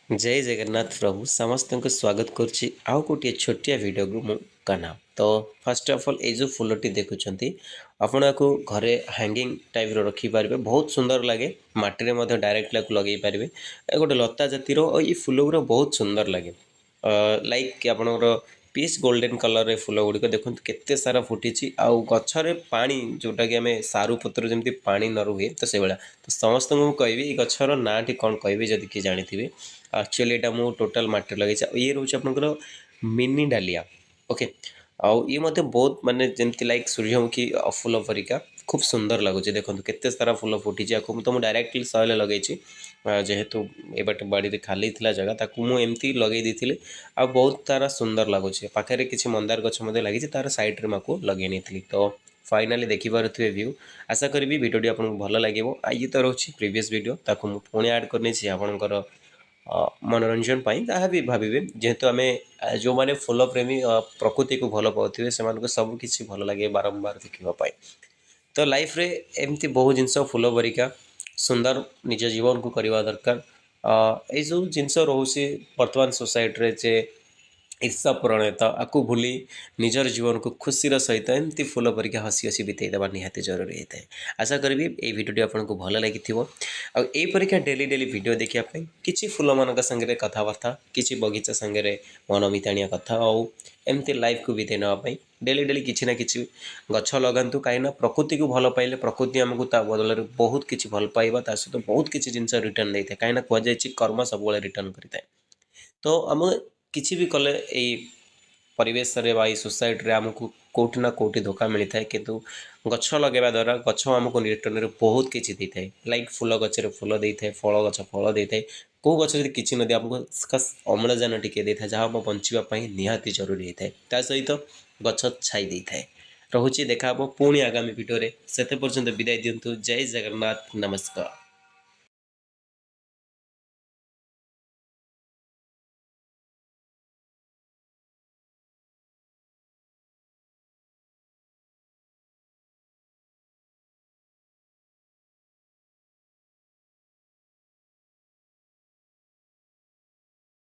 जय जगन्नाथ प्रभु समस्त को स्वागत करुच्ची आउ गोटे छोटिया वीडियो को मु कना तो फर्स्ट ऑफ ऑल ए जो फुलटी देखुंत आपण को घरे हैंगिंग टाइप रखिपारे बहुत सुंदर लगे मटी में डायरेक्ट लगे पारे गोटे लता जातिर और ये फुल गुरा बहुत सुंदर लगे लाइक आपणकर पीस गोल्डन कलर रे फुल गुड़िक देखो केते सारा फुटी आउ गचरे पानी जोटा कि आम सारू पत्र जमी पानी न रुए तो से भाया तो समस्त को कहबी गचर ना टी कौन कह जदि किए जानी एक्चुअली यहाँ मुझे टोटाल मटी लगे ये रोचे आपंकर मिनी डालिया ओके आउ ये मत बहुत मानने जमती लाइक सूर्यमुखी फुल परिका खूब सुंदर लगुच देखो केते सारा फुल फुटी तो मुझे डायरेक्टली सैल लगे जेहेतु ए बाट बाड़ी खाली था जगह ताकू मुझे लगे दी आ बहुत तारा सुंदर लगुच पाखे किसी मंदार गच लगी तार सैड्रे माँ लगे नहीं तो फाइनाली देखिपे व्यू आशा करी भिडियोटी आपको भल लगे ये तो रोचे प्रीवियस वीडियो ताकू मुझे पुणी आड करनी आपणकर मनोरंजन जहाँ भी भावे जेहेतु आम जो मैंने फुल प्रेमी प्रकृति को भल पाथे से सबकि भल लगे बारंबार देखापी तो लाइफ रे एमती बहुत जिनस फुल परिका सुंदर निज जीवन को करवा दरकार ये जो जिनस रोचे बर्तमान सोसाइटी रे जे ईर्षा प्रणयता आपको भूली निजर जीवन को खुशी सहित एमती फुल परिका हसी हसी बीतेदेवा निहाती जरूरी होता है आशा करी ये भिडियो आपको भल लगी आईपरिका डेली डेली वीडियो देखापी किसी फुल मान सागर कथबार्ता किसी बगीचा सागर मन मिताणिया कथा और एमती लाइफ को बीते नापी डेली डेली किसी ना कि गछ लगातु कहीं प्रकृति को भल पाइले प्रकृति आमको ता बदल में बहुत किसी भल पाइबा ता सहित बहुत किसी जिन रिटर्न देता है कहीं कहुई कर्म सब रिटर्न करता है तो आम किसी भी कले परिवेश रे सोसाइटी रे आमको कोटि ना कोटि धोखा मिलता है किंतु गछ लगेवा द्वारा गछ आमको रिटर्न रे बहुत किसी देता है लाइक फूल गच फूल देता है फल गच फल देता है कौ गच किसी नदी आमको खास अम्लजान टिके देता है जहाँ आम बचापी निहाती जरूरी होता है ता सहित गछ छाई देता है रोचे देखा पुणी आगामी भिडियो से पर्यंत विदाय दिंतु जय जगन्नाथ नमस्कार।